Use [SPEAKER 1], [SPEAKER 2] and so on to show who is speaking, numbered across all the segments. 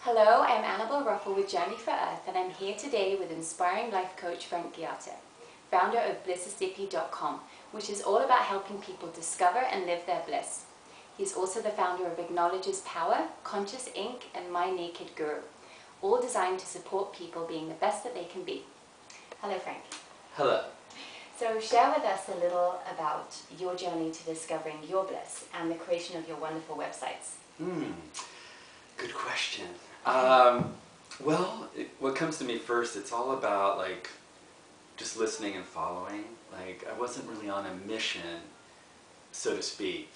[SPEAKER 1] Hello, I'm Annabel Ruffell with Journey for Earth, and I'm here today with inspiring life coach Frank Gjata, founder of bliss.com, which is all about helping people discover and live their bliss. He's also the founder of Acknowledge's Power, Conscious Inc., and My Naked Guru, all designed to support people being the best that they can be. Hello, Frank.
[SPEAKER 2] Hello.
[SPEAKER 1] So share with us a little about your journey to discovering your bliss and the creation of your wonderful websites.
[SPEAKER 2] Good question. What comes to me first, it's all about just listening and following. I wasn't really on a mission, so to speak,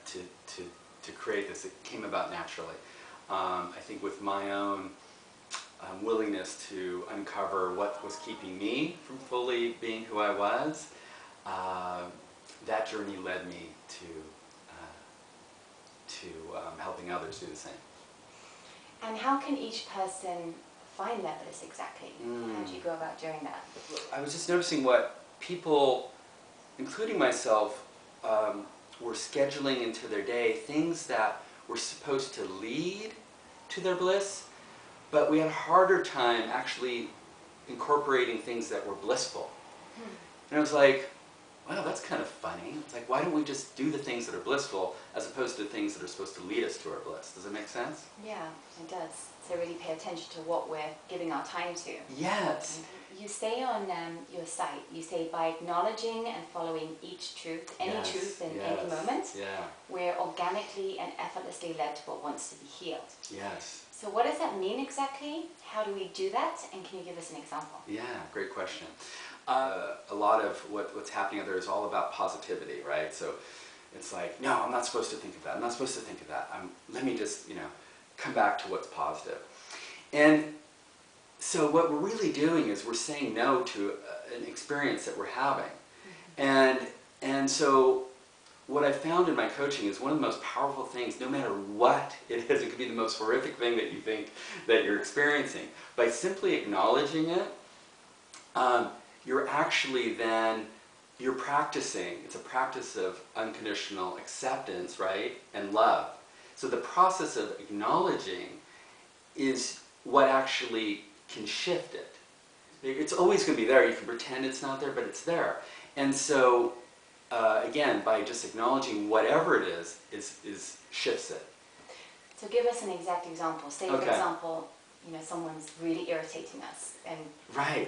[SPEAKER 2] to create this. It came about naturally. I think with my own willingness to uncover what was keeping me from fully being who I was, that journey led me to helping others do the same.
[SPEAKER 1] And how can each person find their bliss exactly? How do you go about doing that?
[SPEAKER 2] I was just noticing what people, including myself, were scheduling into their day, things that were supposed to lead to their bliss, but we had a harder time actually incorporating things that were blissful. And I was like, wow, that's kind of funny. It's like, why don't we just do the things that are blissful as opposed to things that are supposed to lead us to our bliss? Does it make sense?
[SPEAKER 1] Yeah, it does. So really pay attention to what we're giving our time to.
[SPEAKER 2] Yes.
[SPEAKER 1] You say on your site, you say by acknowledging and following each truth, any truth in any moment, we're organically and effortlessly led to what wants to be healed.
[SPEAKER 2] Yes.
[SPEAKER 1] So what does that mean exactly? How do we do that? And can you give us an example?
[SPEAKER 2] Yeah, great question. A lot of what's happening out there is all about positivity, right? So it's like, no, I'm not supposed to think of that. I'm not supposed to think of that. Let me just, come back to what's positive. And so what we're really doing is we're saying no to an experience that we're having. And so what I found in my coaching is one of the most powerful things, no matter what it is, it could be the most horrific thing that you think that you're experiencing. By simply acknowledging it, you're practicing. It's a practice of unconditional acceptance, right? And love. So the process of acknowledging is what actually can shift it. It's always going to be there. You can pretend it's not there, but it's there. And so, again, by just acknowledging whatever it is shifts it. So
[SPEAKER 1] give us an exact example. Say, for example, someone's really irritating us, and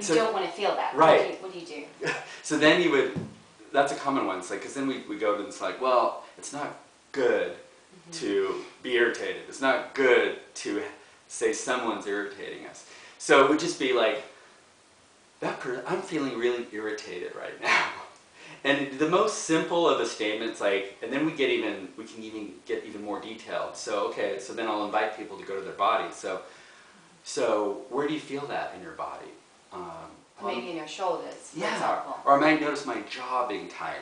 [SPEAKER 1] you don't want to feel that.
[SPEAKER 2] Right.
[SPEAKER 1] What do you do?
[SPEAKER 2] So then that's a common one. It's like, because then we go to it's like, well, it's not good to be irritated. It's not good to say someone's irritating us. So it would just be like, I'm feeling really irritated right now. And the most simple of the statements, and then we can even get even more detailed. So so then I'll invite people to go to their bodies. So where do you feel that in your body?
[SPEAKER 1] Maybe in your shoulders, for
[SPEAKER 2] example.
[SPEAKER 1] example.
[SPEAKER 2] Or I might notice my jaw being tight.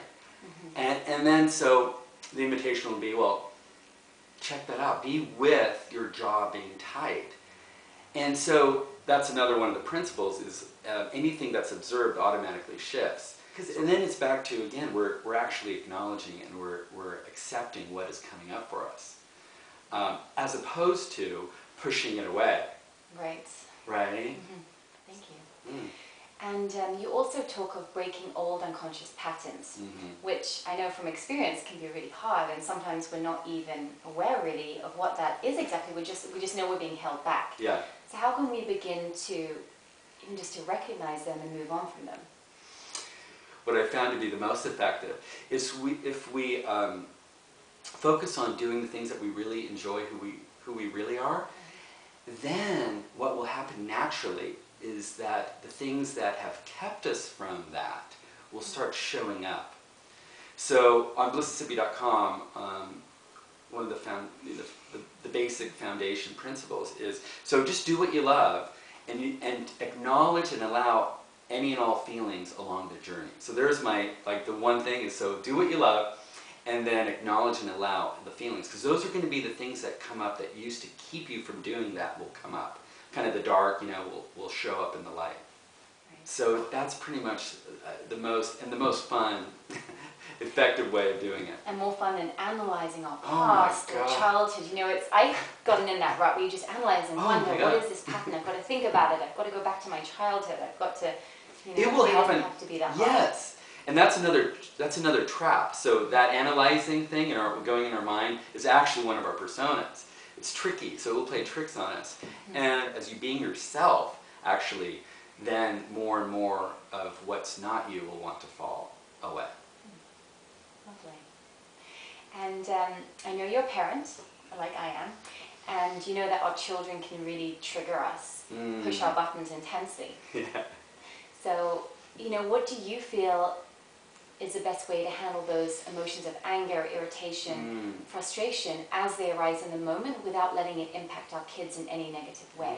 [SPEAKER 2] And then so the invitation will be, well, check that out. Be with your jaw being tight. And so that's another one of the principles is anything that's observed automatically shifts. And then it's back to, again, we're actually acknowledging and we're accepting what is coming up for us, as opposed to pushing it away.
[SPEAKER 1] Right.
[SPEAKER 2] Right?
[SPEAKER 1] Thank you. And you also talk of breaking old unconscious patterns, which I know from experience can be really hard, and sometimes we're not even aware really of what that is exactly. We just know we're being held back.
[SPEAKER 2] Yeah.
[SPEAKER 1] So how can we begin to even just to recognize them and move on from them?
[SPEAKER 2] What I found to be the most effective is if we focus on doing the things that we really enjoy, who we really are, then what will happen naturally is that the things that have kept us from that will start showing up. So on bliss.com, one of the basic foundation principles is, so just do what you love and acknowledge and allow any and all feelings along the journey. So there's my, the one thing is, so do what you love and then acknowledge and allow the feelings, because those are going to be the things that come up that used to keep you from doing that will come up. Kind of the dark, will show up in the light. Right. So that's pretty much the most fun effective way of doing it.
[SPEAKER 1] And more fun than analysing our
[SPEAKER 2] Oh my
[SPEAKER 1] past or
[SPEAKER 2] God.
[SPEAKER 1] childhood. You know, I've gotten in that rut where you just analyse and
[SPEAKER 2] Oh
[SPEAKER 1] wonder,
[SPEAKER 2] my
[SPEAKER 1] what
[SPEAKER 2] God.
[SPEAKER 1] is this pattern? I've got to think about it. I've got to go back to my childhood. I've got to, you know,
[SPEAKER 2] It will
[SPEAKER 1] it doesn't
[SPEAKER 2] happen.
[SPEAKER 1] have to be that hard.
[SPEAKER 2] Yes, and that's another trap. So that analyzing thing and going in our mind is actually one of our personas. It's tricky, so it will play tricks on us. And as you being yourself, actually, then more and more of what's not you will want to fall away.
[SPEAKER 1] Lovely. And I know you're a parent, like I am, and you know that our children can really trigger us, push our buttons intensely.
[SPEAKER 2] Yeah.
[SPEAKER 1] So, you know, what do you feel is the best way to handle those emotions of anger, irritation, frustration as they arise in the moment without letting it impact our kids in any negative way?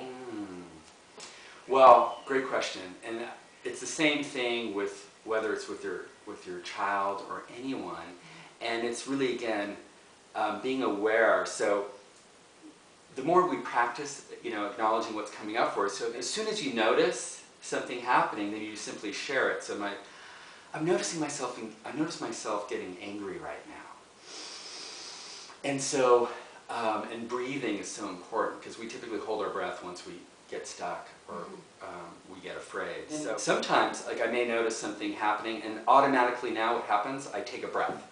[SPEAKER 2] Well, great question. And it's the same thing with whether it's with your child or anyone. And it's really, again, being aware. So the more we practice, you know, acknowledging what's coming up for us, so as soon as you notice something happening, then you simply share it. So I notice myself getting angry right now. And so, and breathing is so important because we typically hold our breath once we get stuck or we get afraid. So sometimes, like, I may notice something happening and automatically now what happens, I take a breath.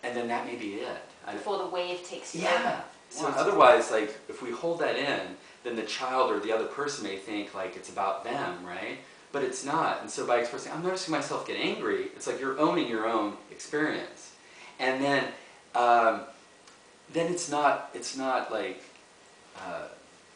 [SPEAKER 2] And then that may be it.
[SPEAKER 1] Before the wave takes you over.
[SPEAKER 2] Yeah. So otherwise, like, if we hold that in, then the child or the other person may think like it's about them, right? But it's not. And so by expressing, I'm noticing myself get angry, it's like you're owning your own experience. And then it's not like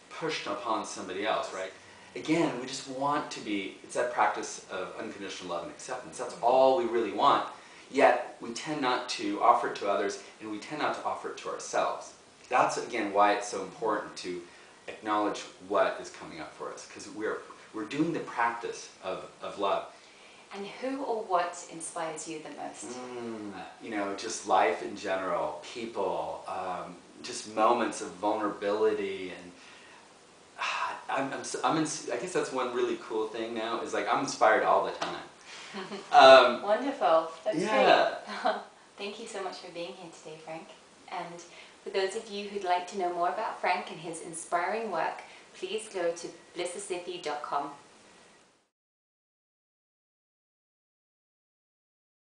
[SPEAKER 2] pushed upon somebody else, right? Again, we just want to be, it's that practice of unconditional love and acceptance. That's all we really want. Yet we tend not to offer it to others, and we tend not to offer it to ourselves. That's, again, why it's so important to acknowledge what is coming up for us, because we're doing the practice of love.
[SPEAKER 1] And who or what inspires you the most?
[SPEAKER 2] You know, just life in general, people, just moments of vulnerability, and I guess that's one really cool thing now, is like I'm inspired all the time.
[SPEAKER 1] Wonderful. That's
[SPEAKER 2] yeah.
[SPEAKER 1] great. Thank you so much for being here today, Frank. And for those of you who'd like to know more about Frank and his inspiring work, please go to blississippi.com.